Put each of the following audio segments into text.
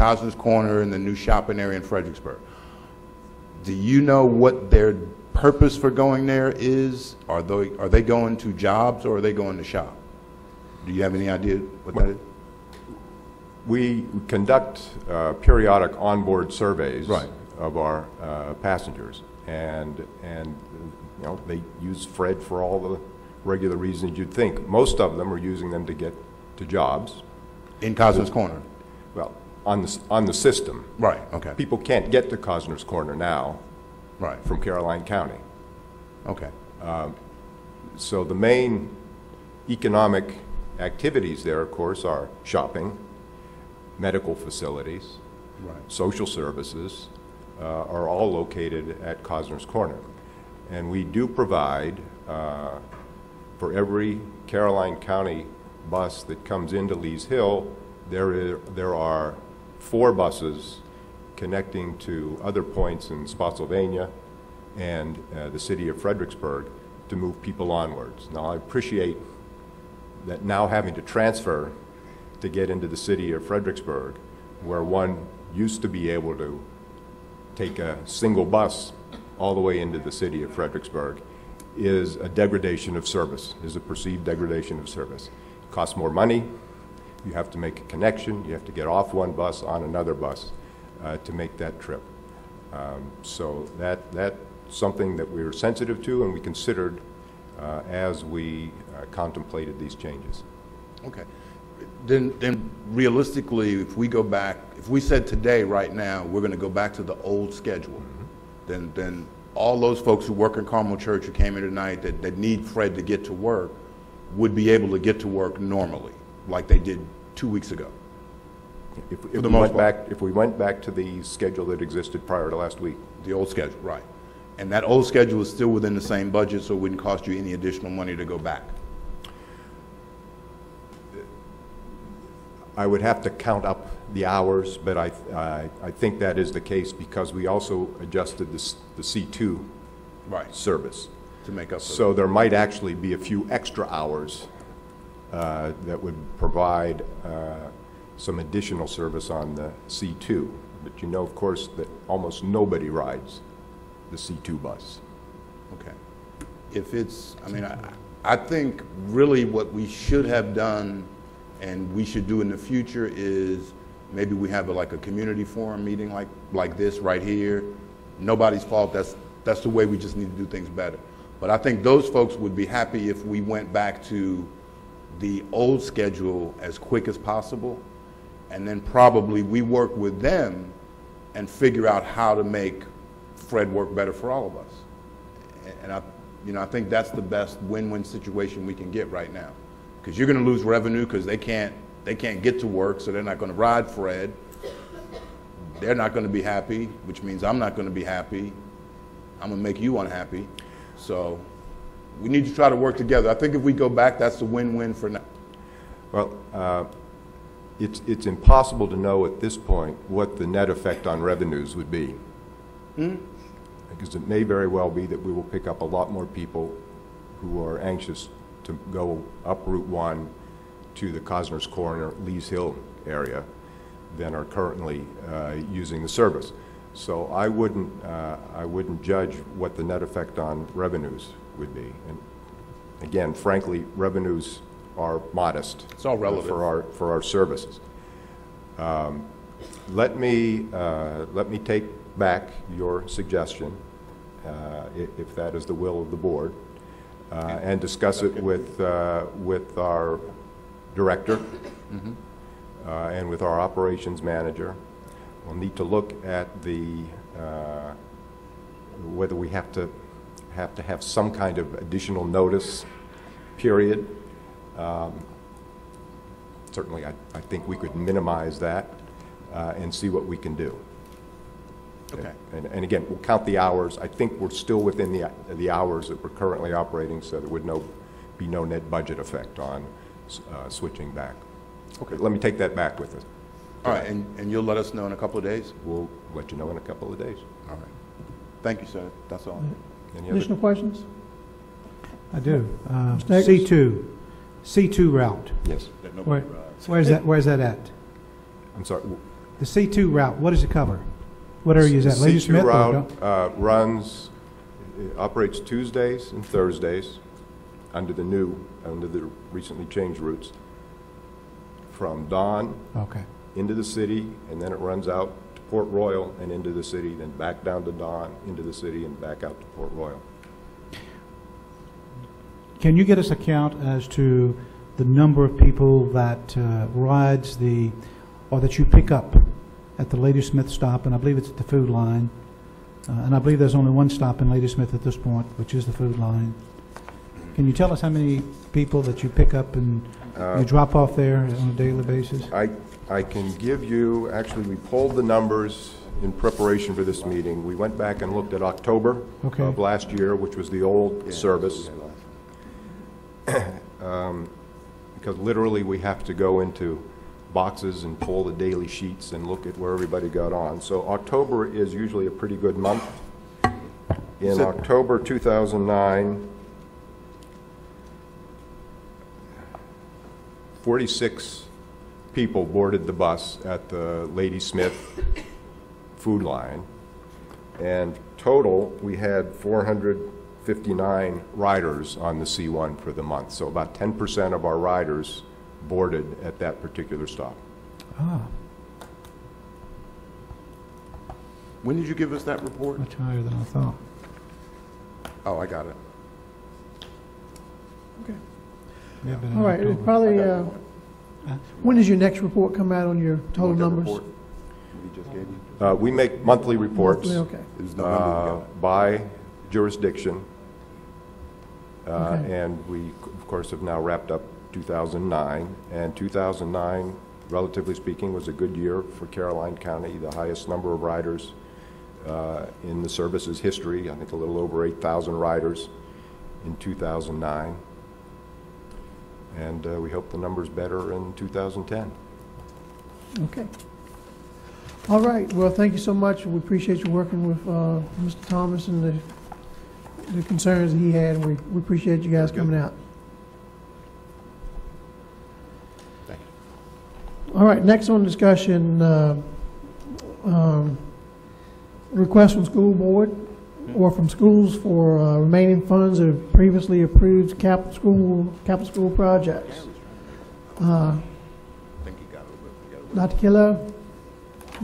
Cosner's Corner and the new shopping area in Fredericksburg. Do you know what their purpose for going there is? Are they going to jobs or are they going to shop? Do you have any idea what that is? We conduct periodic onboard surveys Right. of our passengers, and you know, they use Fred for all the regular reasons you'd think. Most of them are using them to get to jobs. In Cosner's Corner? Well, on the system. Right, okay. People can't get to Cosner's Corner now Right. from Caroline County. Okay. So the main economic activities there, of course, are shopping, medical facilities, Right. social services, are all located at Cosner's Corner. And we do provide, for every Caroline County bus that comes into Lees Hill, there are 4 buses connecting to other points in Spotsylvania and the city of Fredericksburg to move people onwards. Now, I appreciate that now having to transfer to get into the city of Fredericksburg, where one used to be able to take a single bus all the way into the city of Fredericksburg, is a degradation of service, is a perceived degradation of service. It costs more money, you have to make a connection, you have to get off one bus on another bus to make that trip. So that's something that we're sensitive to and we considered as we contemplated these changes. Okay. Then realistically, if we go back, if we said today, right now, we're going to go back to the old schedule, then all those folks who work in Carmel Church who came here tonight that need Fred to get to work would be able to get to work normally, like they did 2 weeks ago. If we went back to the schedule that existed prior to last week. The old schedule, right. And that old schedule is still within the same budget, so it wouldn't cost you any additional money to go back. I would have to count up the hours, but I think that is the case because we also adjusted the C2 Right. service. To make up for So there might actually be a few extra hours that would provide some additional service on the C2. But you know, of course, that almost nobody rides the C2 bus. Okay. If it's, I mean, I think really what we should have done and we should do in the future is maybe we have like a community forum meeting like this right here. Nobody's fault. That's the way we just need to do things better. But I think those folks would be happy if we went back to the old schedule as quick as possible, and then probably we work with them and figure out how to make Fred work better for all of us. And I think that's the best win-win situation we can get right now, because you're going to lose revenue because they can't get to work, so they're not going to ride Fred. They're not going to be happy, which means I'm not going to be happy. I'm going to make you unhappy. So we need to try to work together. I think if we go back, that's the win-win for now. Well, it's impossible to know at this point what the net effect on revenues would be. Because it may very well be that we will pick up a lot more people who are anxious to go up Route 1 to the Cosner's Corner, Lees Hill area than are currently using the service. So I wouldn't judge what the net effect on revenues would be. And again, frankly, revenues are modest. It's all relative for our services. Let me take back your suggestion, if that is the will of the board, and discuss it with our director and with our operations manager. We'll need to look at whether we have to have some kind of additional notice period. Certainly, I think we could minimize that and see what we can do. Okay. And again, we'll count the hours. I think we're still within the hours that we're currently operating, so there would be no net budget effect on switching back. Okay. Let me take that back with us. All right, and you'll let us know in a couple of days? We'll let you know in a couple of days. All right. Thank you, sir. That's all. Any Additional questions? I do. Next. C2 route. Yes. Where's that at? I'm sorry. The C2 route, what does it cover? What area is that? Lady C2 Smith? route operates Tuesdays and Thursdays under the recently changed routes from Dawn Okay. into the city, and then it runs out to Port Royal and into the city, then back down to Dawn, into the city, and back out to Port Royal. Can you get us a count as to the number of people that rides or that you pick up at the Lady Smith stop, and I believe it's at the food line, and I believe there's only one stop in Lady Smith at this point, which is the food line. Can you tell us how many people that you pick up and you drop off there on a daily basis? I can give you, actually, we pulled the numbers in preparation for this meeting. We went back and looked at October of last year, which was the old service. Because literally we have to go into boxes and pull the daily sheets and look at where everybody got on. So October is usually a pretty good month. In October 2009, 46 people boarded the bus at the Lady Smith food line, and total we had 459 riders on the C1 for the month. So about 10% of our riders boarded at that particular stop. Ah, When did you give us that report? much higher than I thought. Oh, I got it. Okay. May have been in All right, October. it's probably, I got the point. when does your next report come out on your You total want that numbers? report we just gave you? We make monthly reports Okay. It was November we got it. by jurisdiction, Okay. and we, of course, have now wrapped up 2009, and 2009, relatively speaking, was a good year for Caroline County, the highest number of riders in the service's history. I think a little over 8,000 riders in 2009, and we hope the number's better in 2010. Okay. All right, well, thank you so much. We appreciate you working with Mr. Thomas and the concerns that he had, and we appreciate you guys coming out. Thank you. All right, next on discussion, request from school board or from schools for remaining funds of previously approved capital school projects. I think he got it. Dr. Killo,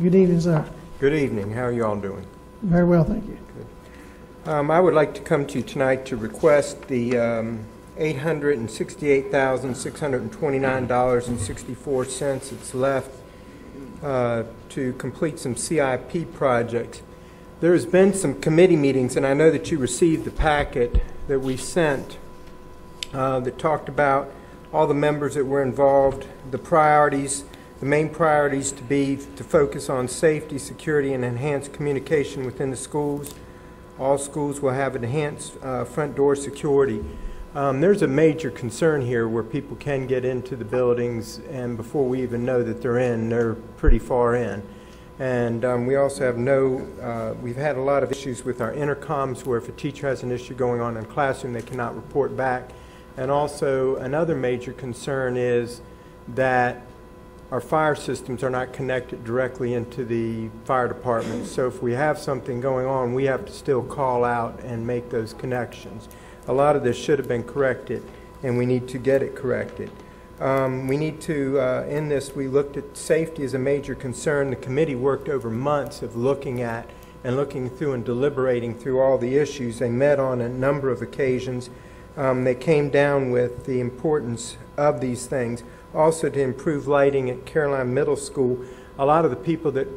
good evening, sir. Good evening. How are you all doing? Very well, thank you. I would like to come to you tonight to request the $868,629.64 that's left to complete some CIP projects. There's been some committee meetings, and I know that you received the packet that we sent that talked about all the members that were involved, the priorities, the main priorities to be to focus on safety, security, and enhanced communication within the schools. All schools will have enhanced front door security. There's a major concern here where people can get into the buildings, and before we even know that they're in, they're pretty far in. And we also have we've had a lot of issues with our intercoms where if a teacher has an issue going on in a classroom, they cannot report back. And also another major concern is that our fire systems are not connected directly into the fire department. So if we have something going on, we have to still call out and make those connections. A lot of this should have been corrected, and we need to get it corrected. We need to, in this, we looked at safety as a major concern. The committee worked over months of looking at and looking through and deliberating through all the issues. They met on a number of occasions. They came down with the importance of these things. Also to improve lighting at Caroline Middle School. A lot of the people that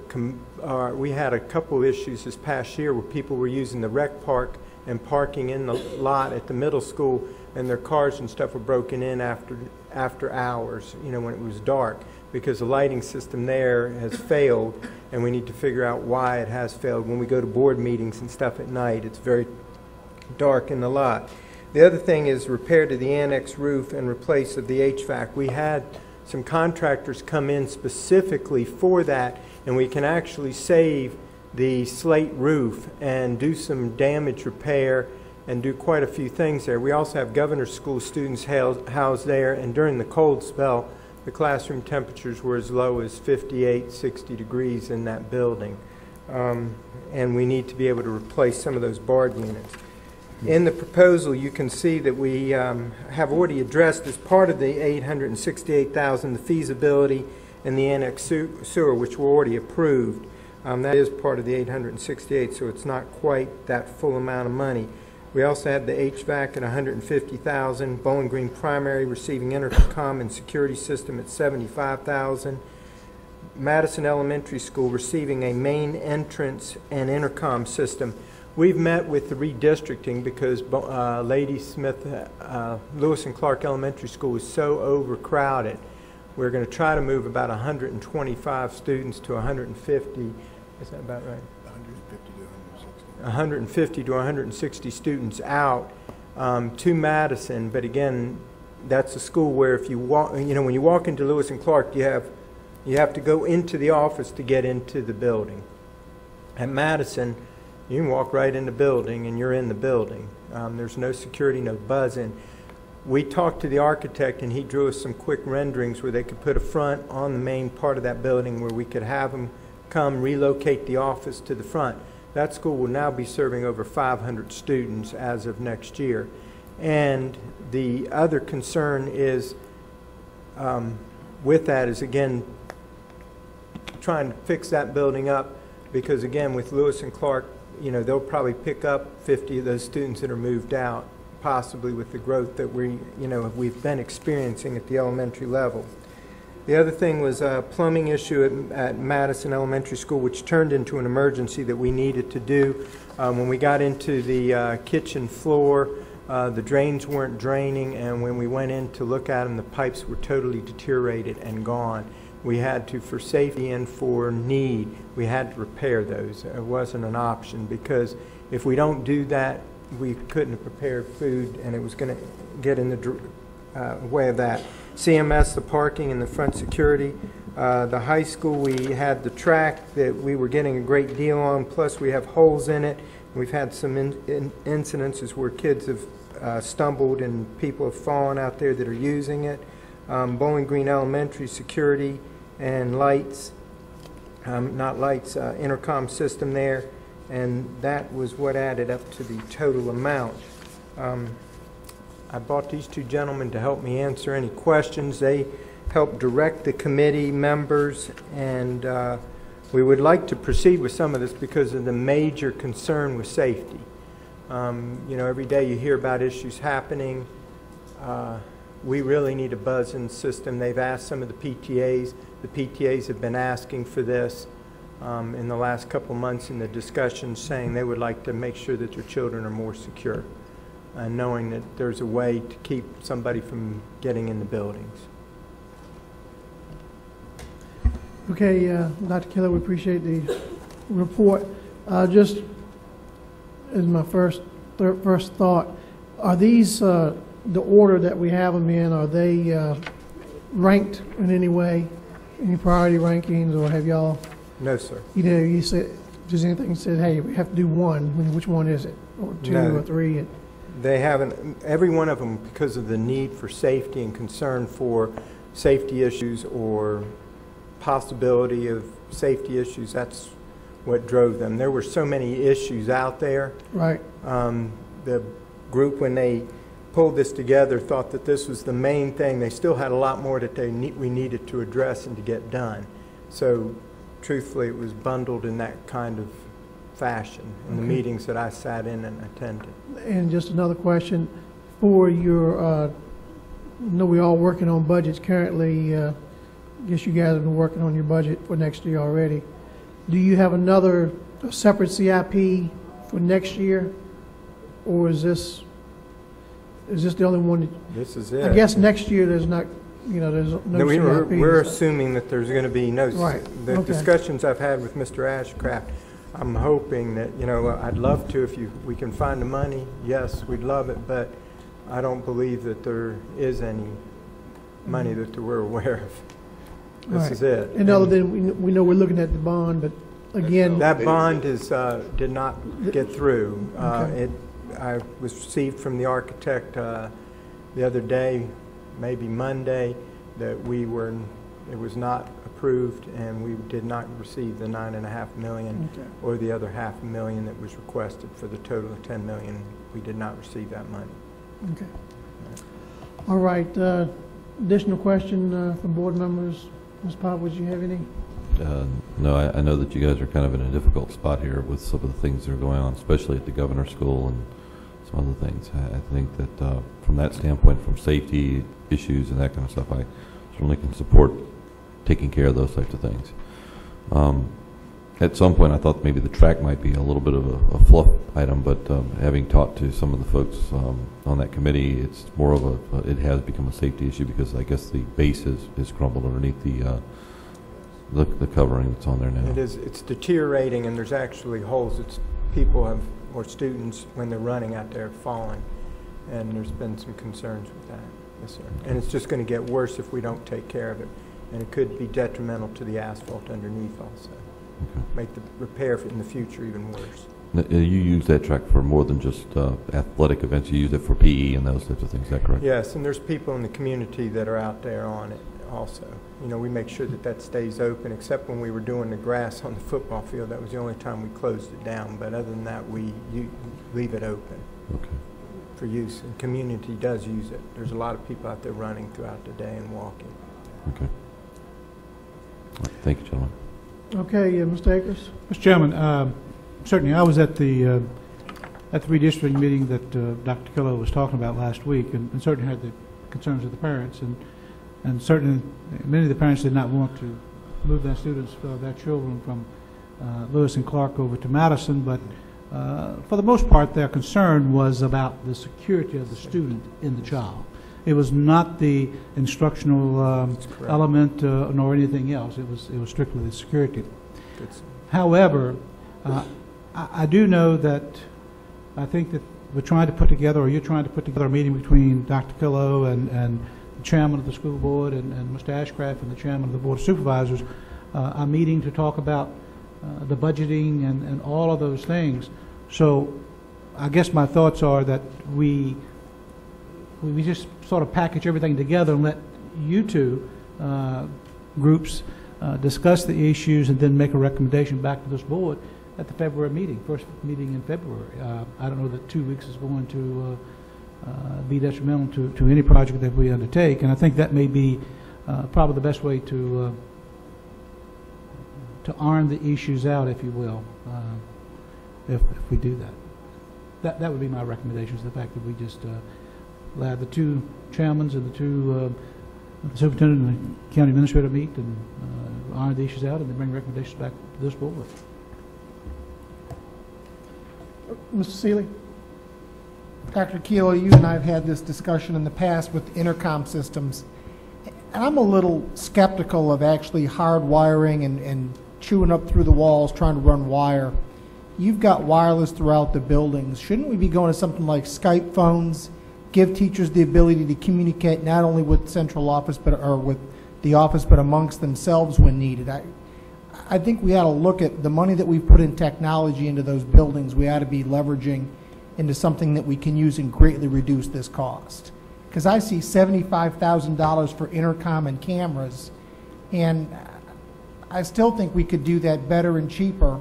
we had a couple issues this past year where people were using the rec park and parking in the lot at the middle school, and their cars and stuff were broken in after hours, you know, when it was dark, because the lighting system there has failed, and we need to figure out why it has failed. When we go to board meetings and stuff at night, it's very dark in the lot. The other thing is repair to the annex roof and replace of the HVAC. We had some contractors come in specifically for that, and we can actually save the slate roof and do some damage repair and do quite a few things there. We also have Governor's School students housed there, and during the cold spell, the classroom temperatures were as low as 58, 60 degrees in that building. And we need to be able to replace some of those barred units. In the proposal, you can see that we have already addressed, as part of the $868,000, the feasibility and the annex sewer, which were already approved. That is part of the 868, so it's not quite that full amount of money. We also have the HVAC at $150,000, Bowling Green Primary receiving intercom and security system at $75,000. Madison Elementary School receiving a main entrance and intercom system. We've met with the redistricting because Lewis and Clark Elementary School is so overcrowded. We're going to try to move about 125 students to 150. Is that about right? 150 to 160 students out to Madison. But again, that's a school where if you walk, when you walk into Lewis and Clark, you have to go into the office to get into the building. At Madison, you can walk right in the building and you're in the building. There's no security, no buzzing. We talked to the architect and he drew us some quick renderings where they could put a front on the main part of that building where we could have them come relocate the office to the front. That school will now be serving over 500 students as of next year. And the other concern is, with that is, again, trying to fix that building up because, again, with Lewis and Clark, they'll probably pick up 50 of those students that are moved out, possibly with the growth that we've been experiencing at the elementary level. The other thing was a plumbing issue at Madison Elementary School, which turned into an emergency that we needed to do. When we got into the kitchen floor, the drains weren't draining, and when we went in to look at them, the pipes were totally deteriorated and gone. We had to, for safety and for need, we had to repair those. It wasn't an option because if we don't do that, we couldn't have prepared food, and it was going to get in the way of that. CMS, the parking and the front security. The high school, we had the track that we were getting a great deal on, plus we have holes in it. We've had some incidences where kids have stumbled and people have fallen out there that are using it. Bowling Green Elementary security and lights, intercom system there, and that was what added up to the total amount. I brought these two gentlemen to help me answer any questions. They helped direct the committee members, and we would like to proceed with some of this because of the major concern with safety. Every day you hear about issues happening. We really need a buzzing system. They've asked some of the PTAs. The PTAs have been asking for this in the last couple months in the discussions, saying they would like to make sure that their children are more secure, and knowing that there's a way to keep somebody from getting in the buildings. Okay, Dr. Keller, we appreciate the report. Just as my first thought, are these the order that we have them in? Are they ranked in any way, any priority rankings, or have y'all? No, sir. You said, does anything said, hey, we have to do one? Which one is it, or two, or three? They haven't. Every one of them, because of the need for safety and concern for safety issues or possibility of safety issues, that's what drove them. There were so many issues out there. Right. The group, when they pulled this together, thought that this was the main thing. They still had a lot more that we needed to address and to get done. So, truthfully, it was bundled in that kind of fashion in the meetings that I sat in and attended. And just another question for your, I know we're all working on budgets currently. I guess you guys have been working on your budget for next year already. Do you have a separate CIP for next year, or is this the only one? This is it. I guess next year there's not, there's no CIP. We're assuming that there's going to be no. Right. The discussions I've had with Mr. Ashcraft, I'm hoping that, I'd love to, if we can find the money, yes, we'd love it, but I don't believe that there is any money that we're aware of. This is it. And other than, we know we're looking at the bond, but again. That bond did not get through. I was received from the architect the other day, maybe Monday, that it was not approved, and we did not receive the $9.5 million or the other $500,000 that was requested for the total of $10 million. We did not receive that money. Okay. All right. Additional question from board members. Ms. Pop, would you have any? No, I know that you guys are kind of in a difficult spot here with some of the things that are going on, especially at the governor's school and some other things. I think that from that standpoint, from safety issues and that kind of stuff, I certainly can support taking care of those types of things. At some point, I thought maybe the track might be a little bit of a fluff item, but having talked to some of the folks on that committee, it's more of it has become a safety issue because I guess the base is crumbled underneath the covering that's on there now. It's deteriorating, and there's actually holes. Or students, when they're running out there, falling, and there's been some concerns with that. Yes, sir. And it's just going to get worse if we don't take care of it, and it could be detrimental to the asphalt underneath also. Okay. Make the repair in the future even worse. Now, you use that track for more than just athletic events. You use it for PE and those types of things. Is that correct? Yes, and there's people in the community that are out there on it also. You know, we make sure that stays open, except when we were doing the grass on the football field. That was the only time we closed it down. But other than that, we leave it open for use. And community does use it. There's a lot of people out there running throughout the day and walking. Okay. Thank you, gentlemen. Okay, Mr. Akers. Mr. Chairman, certainly I was at the redistricting meeting that Dr. Killow was talking about last week, and certainly had the concerns of the parents, and certainly many of the parents did not want to move their students, their children, from Lewis and Clark over to Madison, but for the most part their concern was about the security of the student in the child. It was not the instructional element nor anything else. It was strictly the security. However, I do know that I think that we're trying to put together, or you're trying to put together, a meeting between Dr. Killow and the chairman of the school board and Mr. Ashcraft and the chairman of the board of supervisors, a meeting to talk about the budgeting and all of those things. So I guess my thoughts are that we just sort of package everything together and let you two groups discuss the issues and then make a recommendation back to this board at the February meeting, first meeting in February. I don't know that 2 weeks is going to be detrimental to any project that we undertake, and I think that may be probably the best way to iron the issues out, if you will, if we do that. That would be my recommendation, is the fact that we just allow the two chairmans and the two the superintendent and the county administrator meet and iron the issues out, and then bring recommendations back to this board. Mr. Seeley? Dr. Keeler, you and I have had this discussion in the past with intercom systems, and I'm a little skeptical of actually hardwiring and chewing up through the walls trying to run wire. You've got wireless throughout the buildings. Shouldn't we be going to something like Skype phones, give teachers the ability to communicate not only with central office or with the office, but amongst themselves when needed? I think we ought to look at the money that we've put in technology into those buildings. We ought to be leveraging into something that we can use and greatly reduce this cost. Because I see $75,000 for intercom and cameras, and I still think we could do that better and cheaper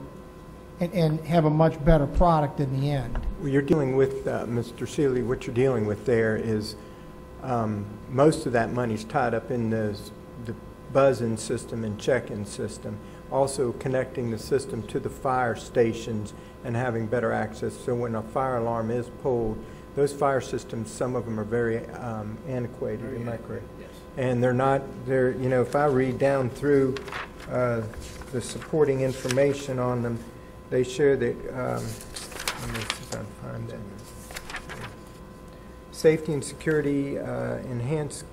and have a much better product in the end. Well, you're dealing with, Mr. Seeley, what you're dealing with there is most of that money is tied up in the buzz-in system and check-in system. Also connecting the system to the fire stations and having better access. So when a fire alarm is pulled, those fire systems, some of them are very antiquated, am I correct? Yes. And you know, if I read down through the supporting information on them, they show that, let me see if I can find that. Safety and security, enhanced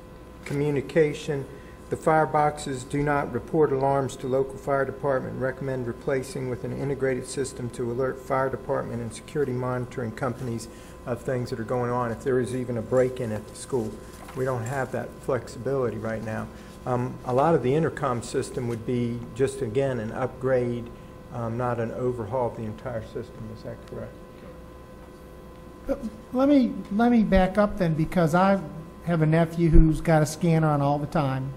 communication. The fireboxes do not report alarms to local fire department. Recommend replacing with an integrated system to alert fire department and security monitoring companies of things that are going on. If there is even a break-in at the school, we don't have that flexibility right now. A lot of the intercom system would be just, again, an upgrade, not an overhaul of the entire system. Is that correct? Let me back up then, because have a nephew who's got a scanner on all the time,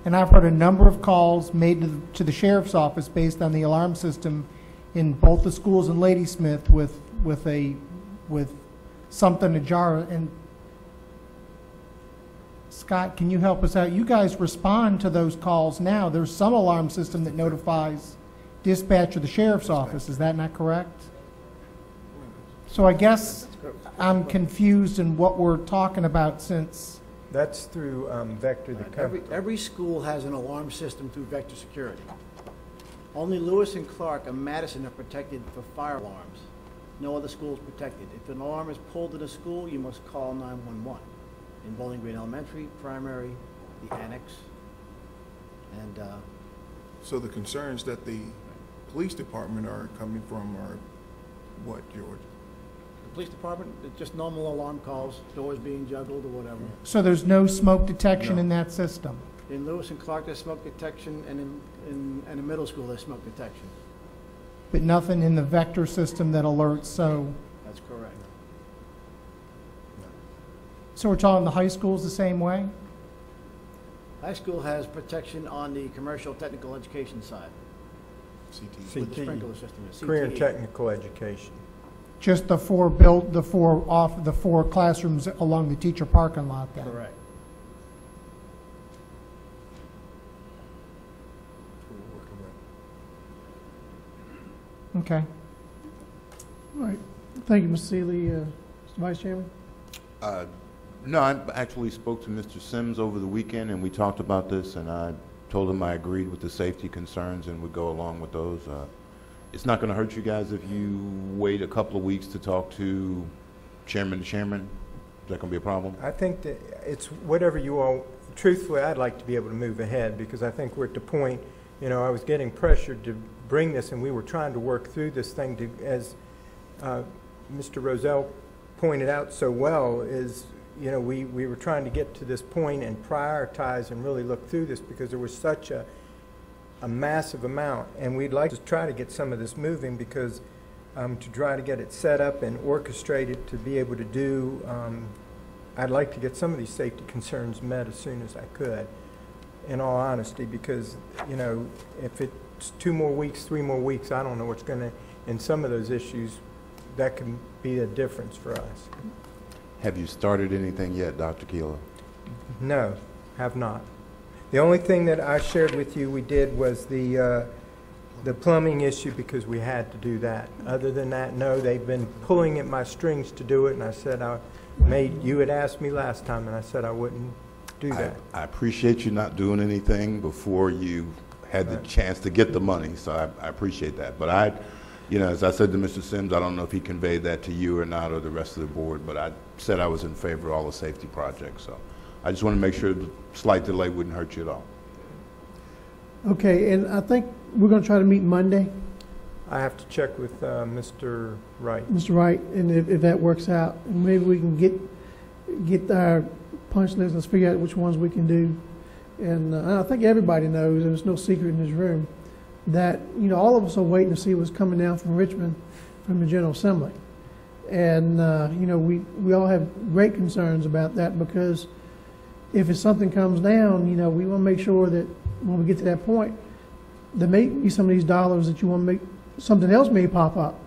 and I've heard a number of calls made to the sheriff's office based on the alarm system in both the schools in Ladysmith with something ajar. And Scott, can you help us out? You guys respond to those calls now. There's some alarm system that notifies dispatch or the sheriff's office. Is that not correct? So I guess I'm confused in what we're talking about, since That's through Vector, the company. Every school has an alarm system through Vector Security. Only Lewis and Clark and Madison are protected for fire alarms. No other school is protected. If an alarm is pulled in a school, you must call 911. In Bowling Green Elementary, primary, the annex, and So the concerns that the police department are coming from are what, George? the police department, it's just normal alarm calls, doors being juggled or whatever. so there's no smoke detection in that system. In Lewis and Clark, there's smoke detection, and in the middle school, there's smoke detection. But nothing in the Vector system that alerts. So That's correct. we're talking the high school's the same way? High school has protection on the commercial technical education side, CT. with the sprinkler system. Career and CTE. technical education. Just the four classrooms along the teacher parking lot then? Correct. Okay. All right. Thank you, Mr. Seeley. Mr. Vice Chairman? No, I actually spoke to Mr. Sims over the weekend, and we talked about this, and I told him I agreed with the safety concerns and would go along with those. It's not going to hurt you guys if you wait a couple of weeks to talk to chairman to chairman. Is that going to be a problem? I think that it's whatever you all, truthfully, I'd like to be able to move ahead, because I think we're at the point, you know, I was getting pressured to bring this, and we were trying to work through this thing to, as Mr. Rozelle pointed out so well, is, you know, we were trying to get to this point and prioritize and really look through this, because there was such a massive amount, and we'd like to try to get some of this moving, because to try to get it set up and orchestrated to be able to do, I'd like to get some of these safety concerns met as soon as I could, in all honesty, because, you know, if it's 2 more weeks, 3 more weeks, I don't know what's going to, in some of those issues, that can be a difference for us. Have you started anything yet, Dr. Keeler? No, have not. The only thing that I shared with you we did was the plumbing issue, because we had to do that. Other than that, no, they've been pulling at my strings to do it, and I said you had asked me last time, and I said I wouldn't do that. I appreciate you not doing anything before you had the chance to get the money, so I appreciate that. But you know, as I said to Mr. Sims, I don't know if he conveyed that to you or not, or the rest of the board, but I said I was in favor of all the safety projects. So I just want to make sure the slight delay wouldn't hurt you at all. Okay, and I think we're going to try to meet Monday, I have to check with Mr. Wright. Mr. Wright, and if that works out, and maybe we can get our punch list, let's figure out which ones we can do. And I think everybody knows, and it's no secret in this room, that, you know, all of us are waiting to see what's coming down from Richmond from the General Assembly. And, you know, we all have great concerns about that, because if it's something comes down, you know, we want to make sure that when we get to that point, there may be some of these dollars that you want to make, something else may pop up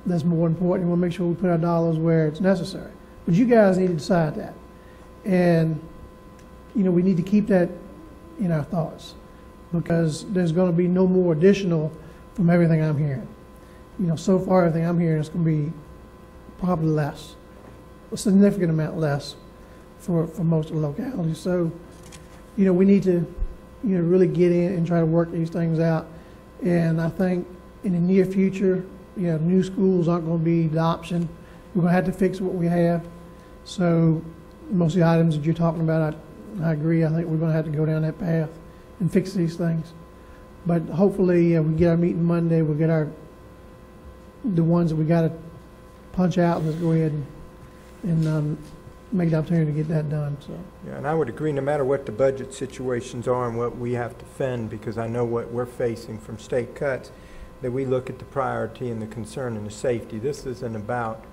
that's more important. We want to make sure we put our dollars where it's necessary. But you guys need to decide that. And, you know, we need to keep that in our thoughts, because there's going to be no more additional from everything I'm hearing. You know, so far everything I'm hearing is going to be probably less, a significant amount less for most of the localities. So, you know, we need to, you know, really get in and try to work these things out. And I think in the near future, you know, new schools aren't going to be the option. We're going to have to fix what we have. So most of the items that you're talking about, I agree. I think we're going to have to go down that path and fix these things. But hopefully we get our meeting Monday. We'll get the ones that we got to punch out, and let's go ahead and make the opportunity to get that done. So. Yeah, and I would agree, no matter what the budget situations are and what we have to fend, because I know what we're facing from state cuts, that we look at the priority and the concern and the safety. This isn't about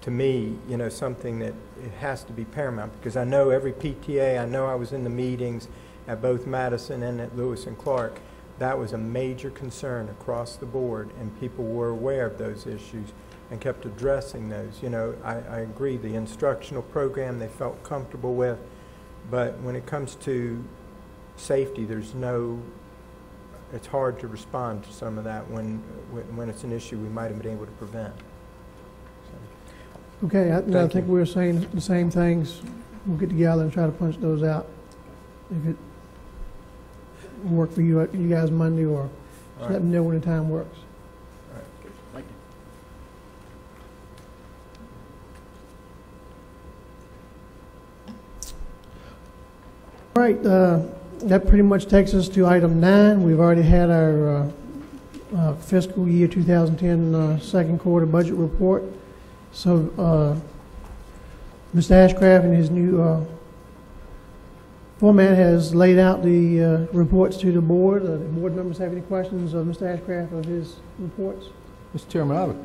to me, you know, something that it has to be paramount, because I know every PTA, I know I was in the meetings at both Madison and at Lewis and Clark. That was a major concern across the board, and people were aware of those issues and kept addressing those. You know, I agree, the instructional program they felt comfortable with, but when it comes to safety, it's hard to respond to some of that when it's an issue we might have been able to prevent. Okay, I Thank think you. we're saying the same things. We'll get together and try to punch those out. If it will work for you guys Monday, or just let me know when the time works. Thank you. All right, that pretty much takes us to item 9. We've already had our fiscal year 2010 second quarter budget report. So Mr. Ashcraft in his new format has laid out the reports to the board. The board members have any questions of Mr. Ashcraft of his reports? Mr. Chairman,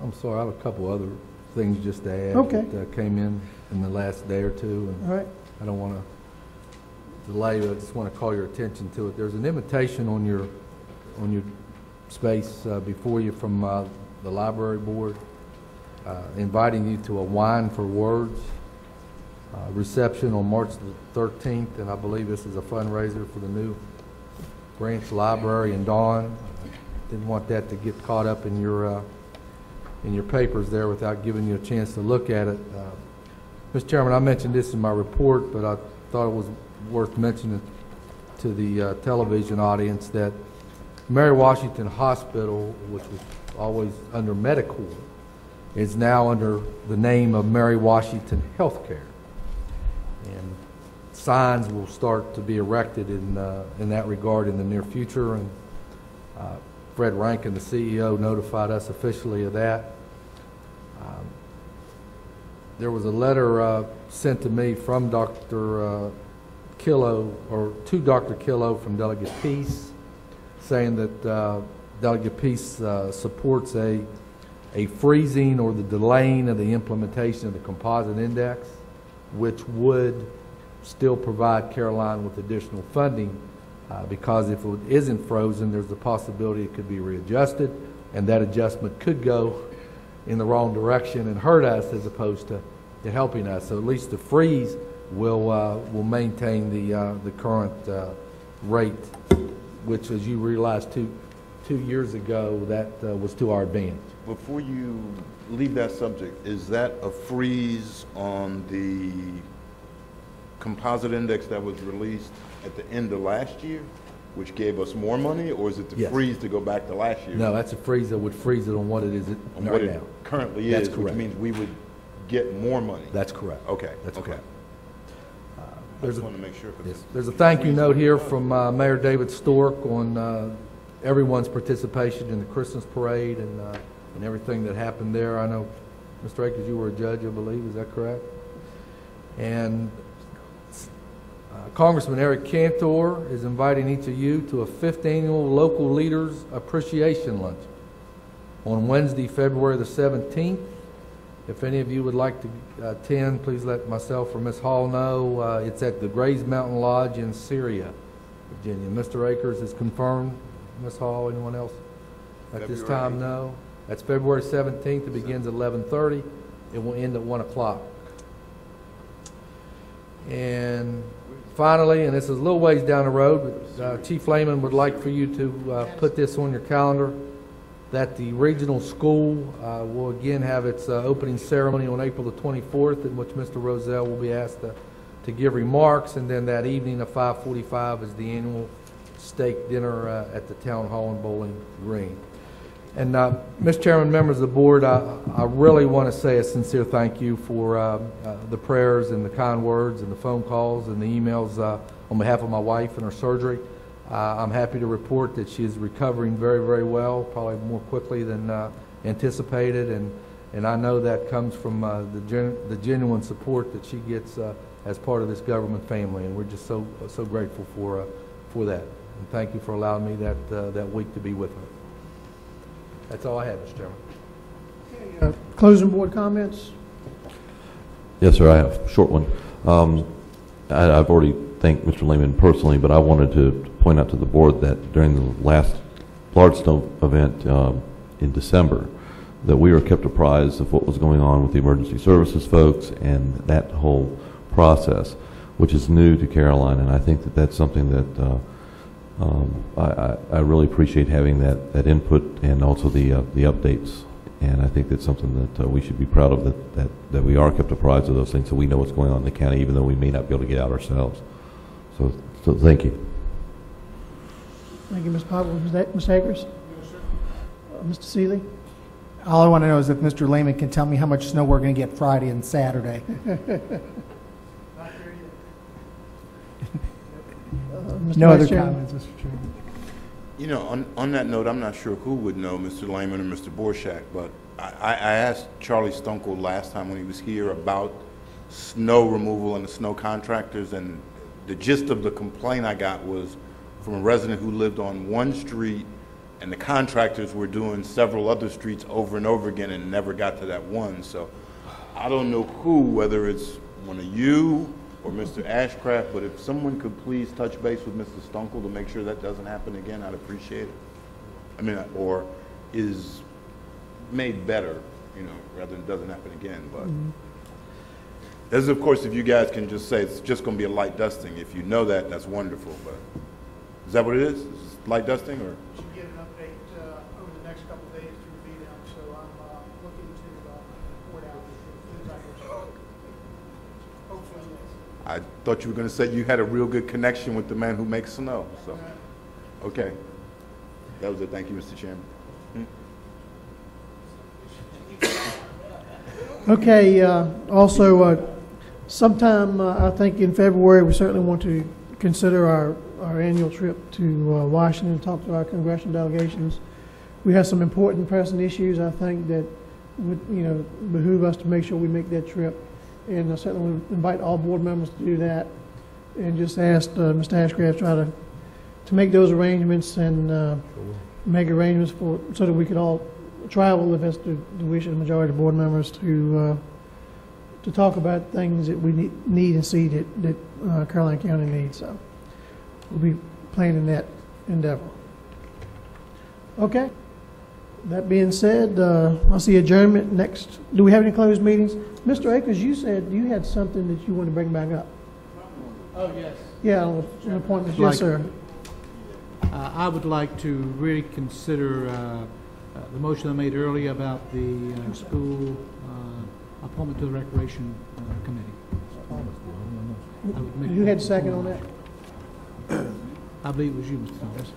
I'm sorry, I have a couple other things just to add. Okay. That came in the last day or two, and All right. I don't want to delay, but I just want to call your attention to it. There's an invitation on your space before you from the library board, inviting you to a Wine for Words reception on March the 13th, and I believe this is a fundraiser for the new branch library in Dawn. Didn't want that to get caught up in your papers there without giving you a chance to look at it. Mr. Chairman, I mentioned this in my report, but I thought it was worth mentioning to the television audience that Mary Washington Hospital, which was always under Medicor, is now under the name of Mary Washington Healthcare. And signs will start to be erected in that regard in the near future, and Fred Rankin, the CEO, notified us officially of that. There was a letter sent to me from Dr. Killo, or to Dr. Killo from Delegate Peace, saying that Delegate Peace supports a freezing or the delaying of the implementation of the composite index, which would still provide Caroline with additional funding, because if it isn't frozen, there's the possibility it could be readjusted, and that adjustment could go in the wrong direction and hurt us as opposed to helping us. So at least the freeze will maintain the current rate, which, as you realized two years ago, that was to our advantage. Before you leave that subject, is that a freeze on the composite index that was released at the end of last year, which gave us more money, or is it the Yes. freeze to go back to last year? No, that's a freeze that would freeze it on what it is On right what now. it currently That's is, which correct. means we would get more money. That's correct. Okay. That's okay. correct. I just want to make sure. 'Cause Yes. There's a thank you note here from Mayor David Stork on everyone's participation in the Christmas parade and everything that happened there. I know, Mr. Akers, you were a judge, I believe. Is that correct? And Congressman Eric Cantor is inviting each of you to a 5th annual Local Leaders Appreciation Lunch on Wednesday, February the 17th. If any of you would like to attend, please let myself or Ms. Hall know. It's at the Grays Mountain Lodge in Syria, Virginia. Mr. Akers is confirmed. Ms. Hall, anyone else at this time? No. That's February 17th. It begins at 11:30. It will end at 1 o'clock. And finally, and this is a little ways down the road, but Chief Lehman would like for you to put this on your calendar, that the regional school will again have its opening ceremony on April the 24th, in which Mr. Rozelle will be asked to give remarks, and then that evening at 5:45 is the annual steak dinner at the Town Hall in Bowling Green. And Mr. Chairman, members of the board, I really want to say a sincere thank you for the prayers and the kind words and the phone calls and the emails on behalf of my wife and her surgery. I'm happy to report that she is recovering very, very well, probably more quickly than anticipated, and I know that comes from the genuine support that she gets as part of this government family, and we're just so grateful for that. And thank you for allowing me that week to be with her. That's all I have, Mr. Chairman. Closing board comments? Yes, sir, I have a short one. I've already thanked Mr. Lehman personally, but I wanted to point out to the board that during the last Blardstone event in December, that we were kept apprised of what was going on with the emergency services folks and that whole process, which is new to Caroline, and I think that that's something that I really appreciate having that input and also the updates. And I think that's something that we should be proud of, that we are kept apprised of those things, so we know what's going on in the county, even though we may not be able to get out ourselves. So thank you. Thank you, Mr. Poplar. Ms. Akers? Yes, sir. Mr. Seeley? All I want to know is if Mr. Lehman can tell me how much snow we're going to get Friday and Saturday. No other comments, Mr. Chairman. You know, on that note, I'm not sure who would know, Mr. Lehman or Mr. Borshak, but I asked Charlie Stunkel last time when he was here about snow removal and the snow contractors, and the gist of the complaint I got was from a resident who lived on one street, and the contractors were doing several other streets over and over again and never got to that one. So I don't know who, whether it's one of you or Mr. Ashcraft, but if someone could please touch base with Mr. Stunkel to make sure that doesn't happen again, I'd appreciate it. I mean, or is made better, you know, rather than doesn't happen again. But this is, of course, if you guys can just say it's just going to be a light dusting. If you know that, that's wonderful. But is that what it is? Is it light dusting, or? Should get an update over the next couple of days through VDOM, so I'm looking to report out as soon as I can. Hopefully, yes. I thought you were going to say you had a real good connection with the man who makes snow. So, okay. That was it. Thank you, Mr. Chairman. Okay, also, sometime, I think in February, we certainly want to consider our annual trip to Washington, talk to our congressional delegations. We have some important pressing issues, I think, that would, you know, behoove us to make sure we make that trip. And I certainly would invite all board members to do that, and just ask Mr. Ashcraft to make those arrangements and make arrangements so that we could all travel, if that's the wish of the majority of board members, to talk about things that we need and see that Caroline County needs. So we'll be planning that endeavor. Okay. That being said, I'll see adjournment next. Do we have any closed meetings? Mr. Akers, you said you had something that you want to bring back up. Oh, yes. Yeah, on appointments. Yes, sir. I would like to really consider the motion I made earlier about the school appointment to the Recreation Committee. You had a second on that? I believe it was you, Mr. Thomas.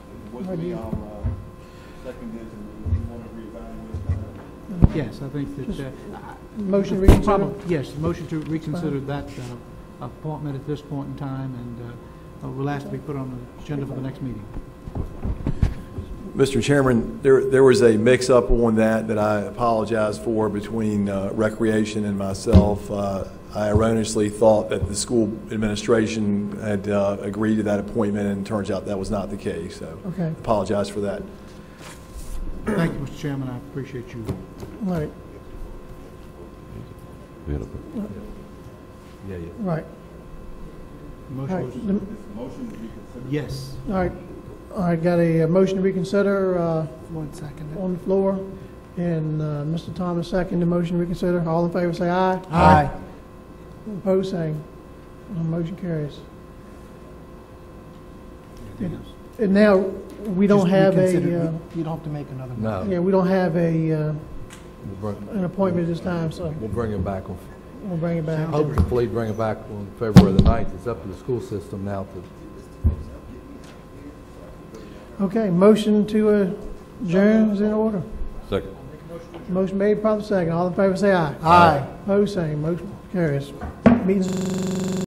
Yes, I think that... motion to reconsider? Yes, motion to reconsider that appointment at this point in time, and will ask to be put on the agenda for the next meeting. Mr. Chairman, there was a mix-up on that I apologize for between Recreation and myself. I erroneously thought that the school administration had agreed to that appointment, and it turns out that was not the case. So okay. I apologize for that. Thank you, Mr. Chairman. I appreciate you. All right. Right. Motion was... Yes. All right. All right, got a motion to reconsider 1 second on the floor, and Mr. Thomas second the motion to reconsider. All in favor say aye. Aye. Opposed, same. Motion carries. And now, we don't have a... you don't have to make another No. yeah, we don't have an appointment this time, so We'll bring it back on. we'll bring it back. Hopefully bring it back on February the 9th. It's up to the school system now to... Okay, motion to adjourn is in order. Second. Motion made, proper second. All in favor say aye. Aye. Opposed, same. Motion carries. Meeting's